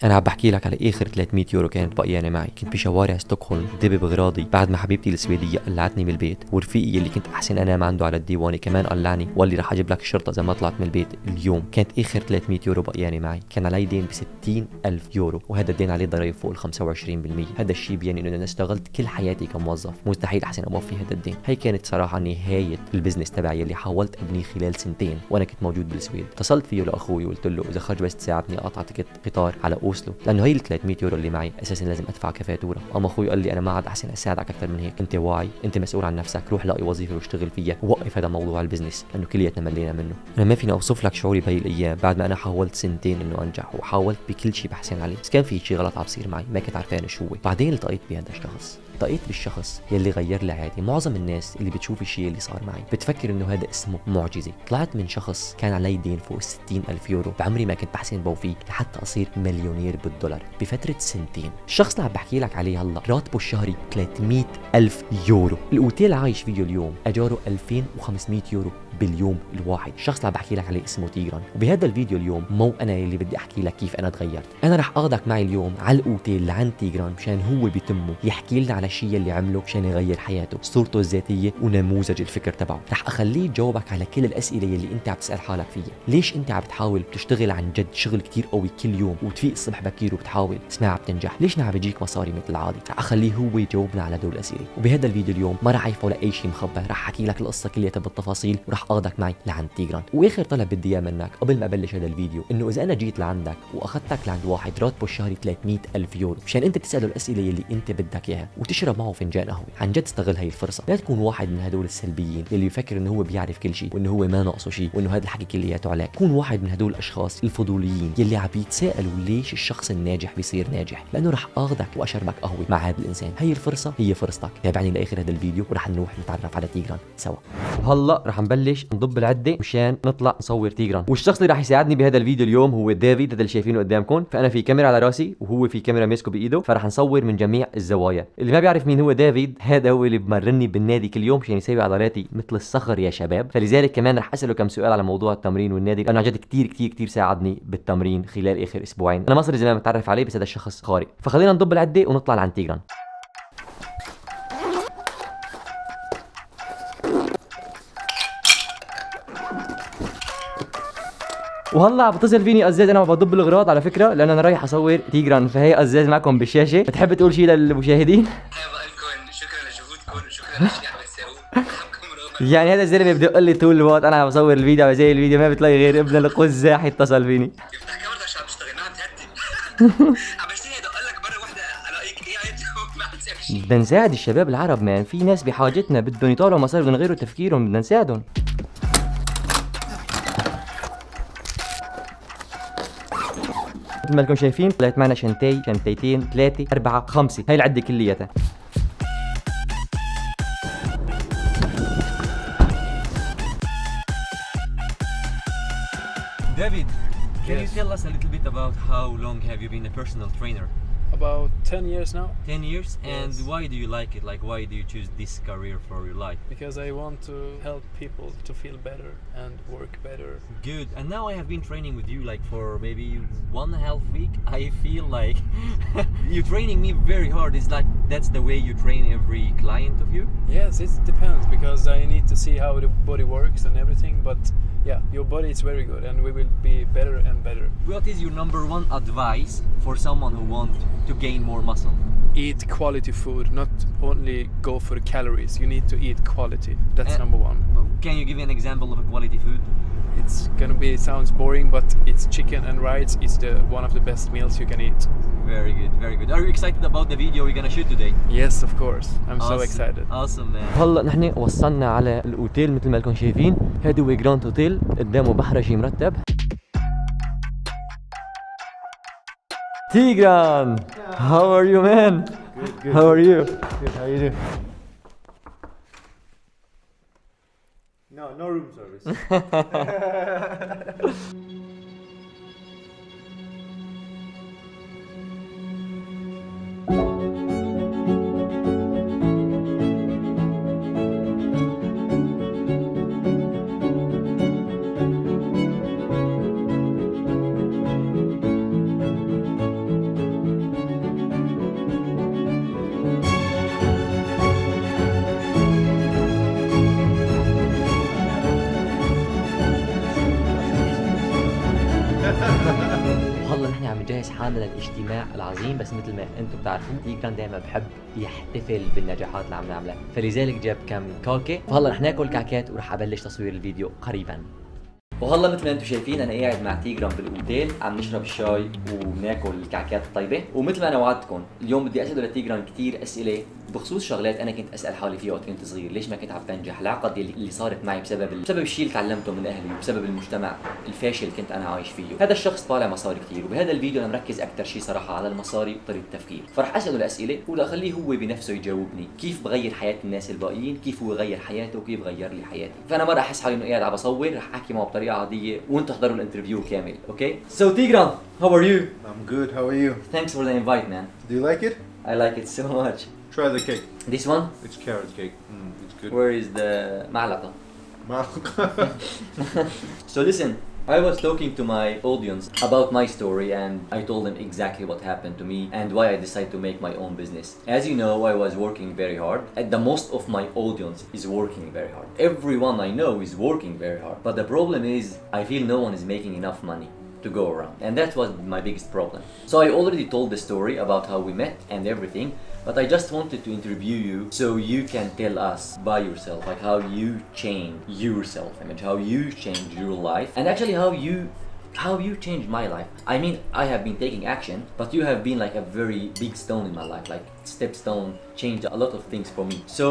انا عم بحكي لك على اخر 300 يورو كانت بقيانه معي. كنت بشوارع ستوكهولم دبي بغراضي بعد ما حبيبتي السويديه قلعتني من البيت، ورفيقي اللي كنت احسن انام عنده على الديواني كمان قلعني وقال لي رح اجيب لك الشرطه اذا ما طلعت من البيت اليوم. كانت اخر 300 يورو بقيانه معي. كان علي دين ب 60,000 يورو، وهذا الدين عليه ضرائب فوق ال 25%. هذا الشيء بيعني انه انا اشتغلت كل حياتي كموظف، مستحيل احسن اوفي هذا الدين. هي كانت صراحه نهايه البزنس تبعي اللي حاولت ابنيه خلال سنتين وانا كنت موجود بالسويد. اتصلت فيه لاخوي وقلت له اذا خرج بس تساعدني اقطع تيكت قطار على اوسلو، لانه هي 300 يورو اللي معي اساسا لازم ادفع كفاتوره. اما اخوي قال لي انا ما عاد احسن اساعدك اكثر من هيك، انت واعي، انت مسؤول عن نفسك، روح لاقي وظيفه واشتغل فيها ووقف هذا موضوع البزنس لانه كلياتنا ملينا منه. انا ما فيني اوصف لك شعوري بهي الايام بعد ما انا حاولت سنتين انه انجح وحاولت بكل شيء بحسن عليه، بس كان في شيء غلط عم بصير معي ما كنت عارفان شو هو. بعدين التقيت بهذا الشخص، التقيت بالشخص يلي غير لي حياتي. معظم الناس اللي بتشوف الشيء اللي صار معي بتفكر انه هذا اسمه معجزه. طلعت من شخص كان علي دين فوق 60,000 يورو بعمري ما كنت بحسن بوفيه لحتى اصير مليونير بالدولار بفتره سنتين. الشخص اللي عم بحكي لك عليه هلا راتبه الشهري 300,000 يورو. الاوتيل عايش فيه اليوم اجاره 2500 يورو باليوم الواحد. الشخص اللي عم بحكي لك عليه اسمه تيغران. وبهذا الفيديو اليوم مو انا اللي بدي احكي لك كيف انا تغيرت، انا رح اخذك معي اليوم على الاوتيل لعند تيغران مشان هو بيتمه يحكي لنا على الشيء اللي عمله مشان يغير حياته، صورته الذاتيه ونموذج الفكر تبعه. رح اخليه يجاوبك على كل الاسئله يلي انت عم تسال حالك فيها. ليش انت عم تحاول تشتغل عن جد شغل كتير قوي كل يوم وتفيق الصبح بكير وبتحاول اسمع عم تنجح؟ ليش ما عم بيجيك مصاري مثل العادي؟ رح اخليه هو يجاوبنا على دول الاسئله. وبهذا الفيديو اليوم ما رح اعيف ولا اي شيء مخبى، رح احكي لك القصه كلياتها بالتفاصيل ورح اخذك معي لعند تيغران. واخر طلب بدي اياه منك قبل ما ابلش هذا الفيديو انه اذا انا جيت لعندك واخذتك لعند واحد راتبه الشهري 300,000 يورو مشان انت تساله الاسئله يلي انت بدك اياها وتشرب معه فنجان قهوه، عن جد استغل هي الفرصه. لا تكون واحد من هدول السلبيين اللي بيفكر انه هو بيعرف كل شيء وانه هو ما ناقصه شيء وانه هذا الحكي كلياته عليك. كون واحد من هدول الاشخاص الفضوليين يلي عم يتساءلوا ليش الشخص الناجح بيصير ناجح، لانه رح اخذك واشربك قهوه مع هذا الانسان. هي الفرصه هي فرصتك. تابعني لاخر هذا الفيديو ورح نروح نتعرف على تيغران سوا. وهلا رح نبلش نضب العده مشان نطلع نصور تيغران. والشخص اللي رح يساعدني بهذا الفيديو اليوم هو ديفيد، هذا اللي شايفينه قدامكم. فانا في كاميرا على راسي وهو في كاميرا ماسكه بايده، فرح نصور من جميع الزوايا. اللي ما بيعرف مين هو ديفيد، هذا هو اللي بمرني بالنادي كل يوم مشان يسوي عضلاتي مثل الصخر يا شباب. فلذلك كمان رح اساله كم سؤال على موضوع التمرين والنادي، لانه عن جد كثير كثير كثير ساعدني بالتمرين خلال اخر اسبوعين. انا مصري زي ما متعرف عليه بس هذا الشخص خارق. فخلينا نضب العده ونطلع لعند تيغران. وهلا بتصل فيني ازاز انا بضب الاغراض على فكره، لان انا رايح اصور تيغران. فهي ازاز معكم بالشاشه. بتحب تقول شيء للمشاهدين؟ شكرا لجهودكم وشكرا للشيء عم تساووه. يعني هذا الزلمه بده يقول لي طول الوقت انا عم بصور الفيديو زي الفيديو ما بتلاقي غير ابن القزاح يتصل فيني. كيف بتحكي برضه عشان عم بشتغل ما عم تهدي. عم بشتري ادق لك مره وحده الاقيك قاعد وما عم تسوي شيء. بدنا نساعد الشباب العرب مان، في ناس بحاجتنا بدهم يطلعوا مصاري بدهم يغيروا تفكيرهم، بدنا نساعدهم. مثل ما انكم شايفين طلعت معنا شنطتين 3 4 5 هاي العده كلياتها. David, can Yes. you tell us a little bit about how long have you been a personal trainer? About 10 years now. 10 years? And Yes. why do you like it? Like, why do you choose this career for your life? Because I want to help people to feel better and work better. Good. And now I have been training with you like for maybe 1.5 week. I feel like you're training me very hard. It's like that's the way you train every client of you? Yes, it depends because I need to see how the body works and everything. But yeah, your body is very good and we will be better and better. What is your number one advice for someone who wants to gain more muscle? Eat quality food, not only go for calories. You need to eat quality. That's number one. Can you give me an example of a quality food? It's gonna be, it sounds boring, but it's chicken and rice. It's one of the best meals you can eat. Very good, very good. Are you excited about the video we're gonna shoot today? Yes, of course. I'm so Awesome. excited. Awesome man. هلا نحن وصلنا على الاوتيل مثل ما انكم شايفين. هذا هو جراند اوتيل، قدامه بحرجي مرتب. تيغران, how are you man? Good. How are you? Good. How you doing? No room service. مجهز حالنا للاجتماع العظيم، بس مثل ما انتم بتعرفوا تيجران دائما بحب يحتفل بالنجاحات اللي عم نعملها، فلذلك جاب كم كاكي. فهلا رح ناكل كعكات ورح ابلش تصوير الفيديو قريبا. وهلا مثل ما انتم شايفين انا قاعد مع تيجران بالاوتيل عم نشرب الشاي وبناكل الكعكات الطيبه. ومثل ما انا وعدتكم اليوم بدي اساله لتيجران كثير اسئله بخصوص شغلات انا كنت اسال حالي فيها وقت كنت صغير، ليش ما كنت عم تنجح، العقد اللي صارت معي بسبب الشيء اللي تعلمته من اهلي وبسبب المجتمع الفاشل كنت انا عايش فيه. هذا الشخص طالع مصاري كثير، وبهذا الفيديو انا مركز اكثر شيء صراحه على المصاري وطريقه التفكير. فرح اساله الاسئله ولاخليه هو بنفسه يجاوبني كيف بغير حياه الناس الباقيين، كيف هو غير حياته وكيف غير لي حياتي. فانا ما راح احس حالي انه قاعد عم بصور، راح احكي معه بطريقه عاديه وانتم تحضروا الانترفيو كامل. اوكي سو تيجران how are you? I'm good. How are you? Thanks for the invite man. Do you like it? I like it so much. Try the cake. This one? It's carrot cake. It's good. Where is the معلقة? So listen, I was talking to my audience about my story and I told them exactly what happened to me and why I decided to make my own business. As you know, I was working very hard and the most of my audience is working very hard. Everyone I know is working very hard. But the problem is I feel no one is making enough money to go around. And that was my biggest problem. So I already told the story about how we met and everything, but I just wanted to interview you so you can tell us by yourself, like how you changed your self-image, how you changed your life, and actually how you changed my life. I mean, I have been taking action, but you have been like a very big stone in my life, like stepstone, changed a lot of things for me. So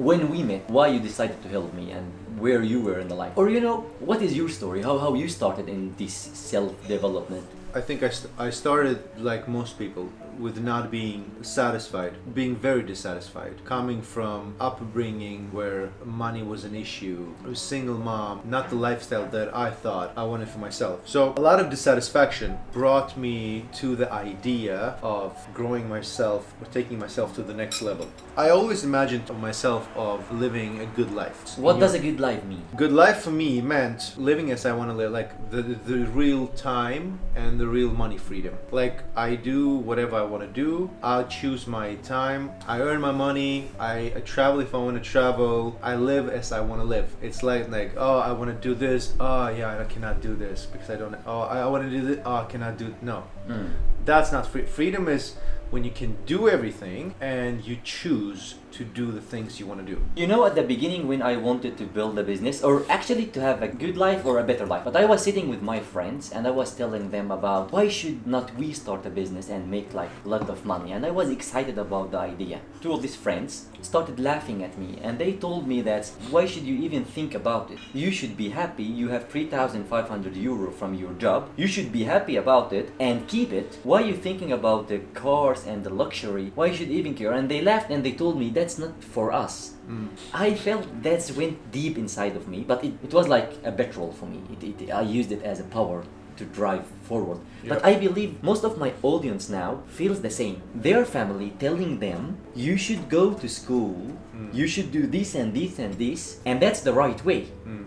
when we met, why you decided to help me and where you were in the life? Or you know, what is your story? How you started in this self-development? I think I started like most people with not being satisfied, being very dissatisfied, coming from upbringing where money was an issue, a single mom, not the lifestyle that I thought I wanted for myself. So a lot of dissatisfaction brought me to the idea of growing myself or taking myself to the next level. I always imagined of myself of living a good life. What does a good life mean? Good life for me meant living as I want to live, like the real time and the real money freedom. Like I do whatever I want to do. I'll choose my time. I earn my money. I travel if I want to travel. I live as I want to live. It's like oh, I want to do this. Oh yeah, I cannot do this because I don't. Oh, I want to do this. Oh, I cannot do. No, that's not free. Freedom is when you can do everything and you choose to do the things you want to do. You know, at the beginning when I wanted to build a business or actually to have a good life or a better life, but I was sitting with my friends and I was telling them about why should not we start a business and make like a lot of money, and I was excited about the idea. Two of these friends started laughing at me and they told me that why should you even think about it? You should be happy. You have 3,500 euro from your job. You should be happy about it and keep it. Why are you thinking about the cars and the luxury? Why you should even care? And they laughed and they told me that's not for us. I felt that went deep inside of me, but it was like a petrol for me. I used it as a power to drive forward. But I believe most of my audience now feels the same. Their family telling them you should go to school, you should do this and this and this, and that's the right way.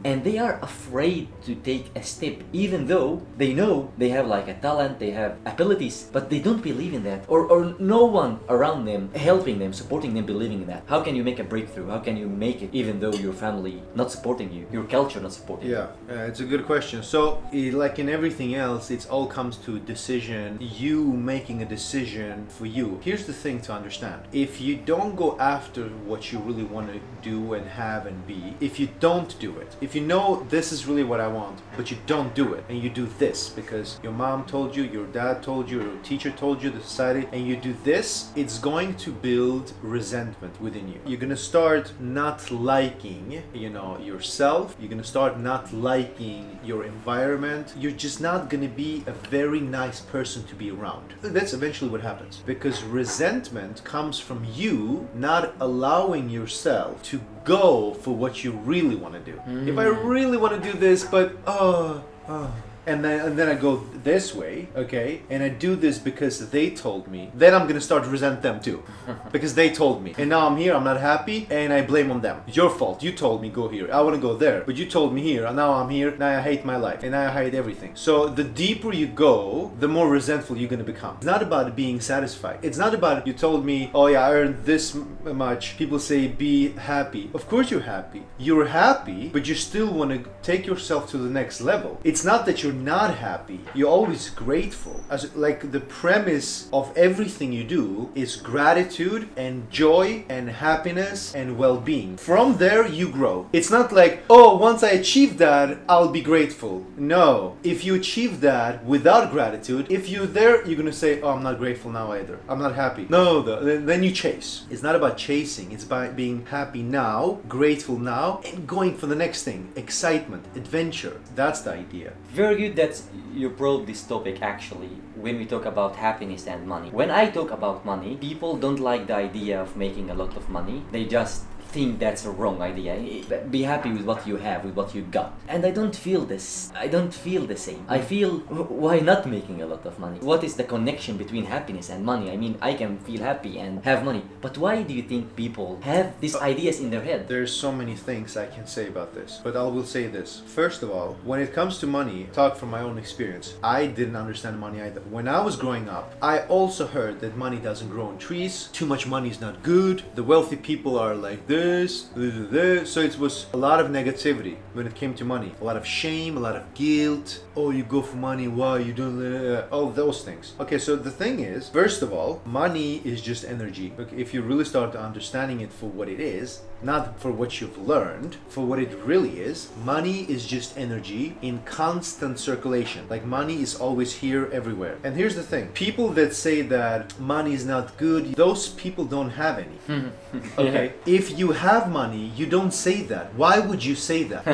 And they are afraid to take a step even though they know they have like a talent, they have abilities, but they don't believe in that, or no one around them helping them, supporting them, believing in that. How can you make a breakthrough? How can you make it even though your family not supporting you, your culture not supporting you? It's a good question. So like in everything else, it's all comes to decision, you making a decision for you. Here's the thing to understand. If you don't go after what you really want to do and have and be, if you don't do it, if you know this is really what I want, but you don't do it, and you do this because your mom told you, your dad told you, your teacher told you, the society, and you do this, it's going to build resentment within you. You're going to start not liking, yourself. You're going to start not liking your environment. You're just not going to be a very nice person to be around. That's eventually what happens, because resentment comes from you not allowing yourself to go for what you really want to do. If I really want to do this, but and then I go this way, okay, and I do this because they told me, then I'm gonna start to resent them too, because they told me, and now I'm here, I'm not happy, and I blame on them. It's your fault. You told me go here. I want to go there, but you told me here, and now I'm here. Now I hate my life, and I hate everything. So the deeper you go, the more resentful you're gonna become. It's not about being satisfied. It's not about you told me, oh yeah, I earned this much. People say be happy. Of course you're happy. You're happy, but you still want to take yourself to the next level. It's not that you're not happy, you're always grateful. As like the premise of everything you do is gratitude and joy and happiness and well-being. From there you grow. It's not like, oh, once I achieve that, I'll be grateful. No. If you achieve that without gratitude, if you're there, you're gonna say, oh, I'm not grateful now either. I'm not happy. No, then you chase. It's not about chasing. It's about being happy now, grateful now, and going for the next thing. Excitement, adventure. That's the idea. Very good that you probe this topic actually when we talk about happiness and money. When I talk about money, people don't like the idea of making a lot of money. They just think that's a wrong idea. Be happy with what you have, with what you got. And I don't feel this. I don't feel the same. I feel, why not making a lot of money? What is the connection between happiness and money? I mean, I can feel happy and have money. But why do you think people have these ideas in their head? There's so many things I can say about this, but I will say this. First of all, when it comes to money, talk from my own experience. I didn't understand money either. When I was growing up, I also heard that money doesn't grow on trees. Too much money is not good. The wealthy people are like this. So it was a lot of negativity when it came to money. A lot of shame, a lot of guilt. Oh, you go for money, why you don't, all those things. Okay, so the thing is, first of all, money is just energy. Okay, if you really start understanding it for what it is, not for what you've learned, for what it really is, money is just energy in constant circulation. Like money is always here everywhere. And here's the thing, people that say that money is not good, those people don't have any. Okay, if you have money, you don't say that. Why would you say that?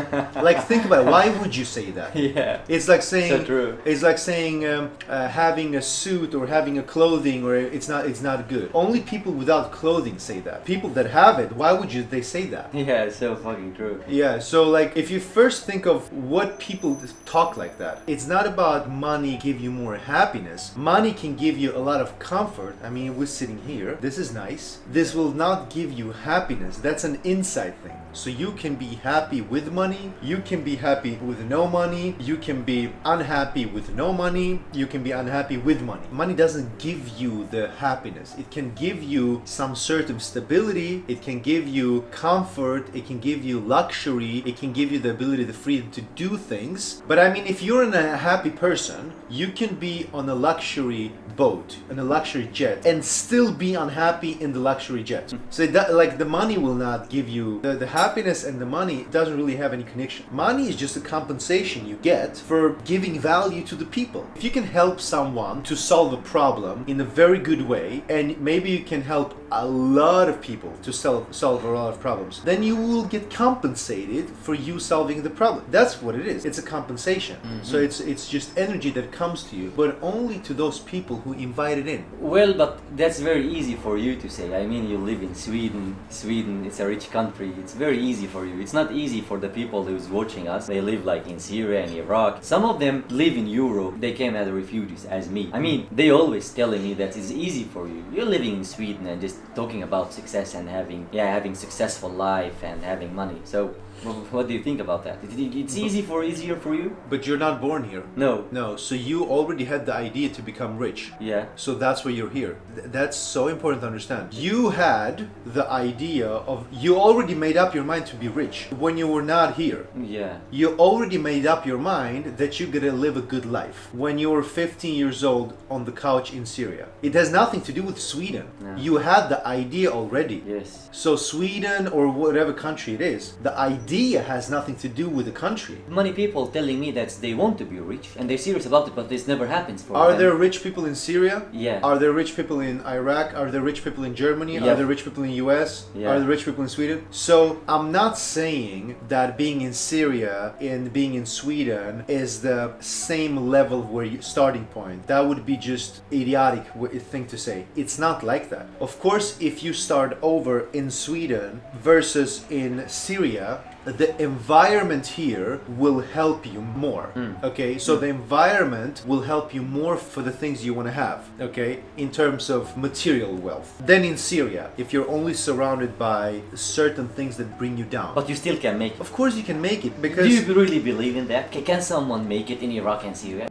Like, think about it. Why would you say that? Yeah. It's like saying, So true. It's like saying having a suit or having a clothing, or it's not good. Only people without clothing say that. People that have it, why would they say that? Yeah, so fucking true. Yeah, so like if you first think of what people talk like that, it's not about money give you more happiness. Money can give you a lot of comfort. I mean, we're sitting here. This is nice. This will not give you happiness. That's an inside thing. So you can be happy with money. You can be happy with no money. You can be unhappy with no money. You can be unhappy with money. Money doesn't give you the happiness. It can give you some sort of stability. It can give you comfort. It can give you luxury. It can give you the ability, the freedom to do things. But I mean, if you're a happy person, you can be on a luxury boat, on a luxury jet, and still be unhappy in the luxury jet. So that, like, the money will not give you the happiness, and the money doesn't really have any connection. Money is just a compensation you get for giving value to the people. If you can help someone to solve a problem in a very good way, and maybe you can help a lot of people to solve a lot of problems, then you will get compensated for you solving the problem. That's what it is. It's a compensation. So it's just energy that comes to you, but only to those people who invite it in. Well, but that's very easy for you to say. I mean, you live in Sweden. Sweden, it's a rich country. It's very easy for you. It's not easy for the people who's watching us. They live like in Syria and Iraq. Some of them live in Europe. They came as refugees, as me. I mean, they always telling me that it's easy for you. You're living in Sweden and just talking about success and having successful life and having money. So what do you think about that? It's easier for you? But you're not born here. No. So you already had the idea to become rich. Yeah. So that's why you're here. That's so important to understand. You had the idea of, you already made up your mind to be rich when you were not here. Yeah. You already made up your mind that you're gonna live a good life when you were 15 years old on the couch in Syria. It has nothing to do with Sweden. No. You had the idea already. Yes. So Sweden or whatever country it is, the idea has nothing to do with the country. Many people telling me that they want to be rich and they're serious about it, but this never happens for them. Are there rich people in Syria? Yeah. Are there rich people in Iraq? Are there rich people in Germany? Yeah. Are there rich people in US? Yeah. Are there rich people in Sweden? So I'm not saying that being in Syria and being in Sweden is the same level where you starting point. That would be just idiotic thing to say. It's not like that. Of course, if you start over in Sweden versus in Syria, the environment here will help you more. Okay, so the environment will help you more for the things you want to have, okay, in terms of material wealth. Then in Syria, if you're only surrounded by certain things that bring you down. But you still can make it. Of course you can make it, because Do you really believe in that? Can someone make it in Iraq and Syria?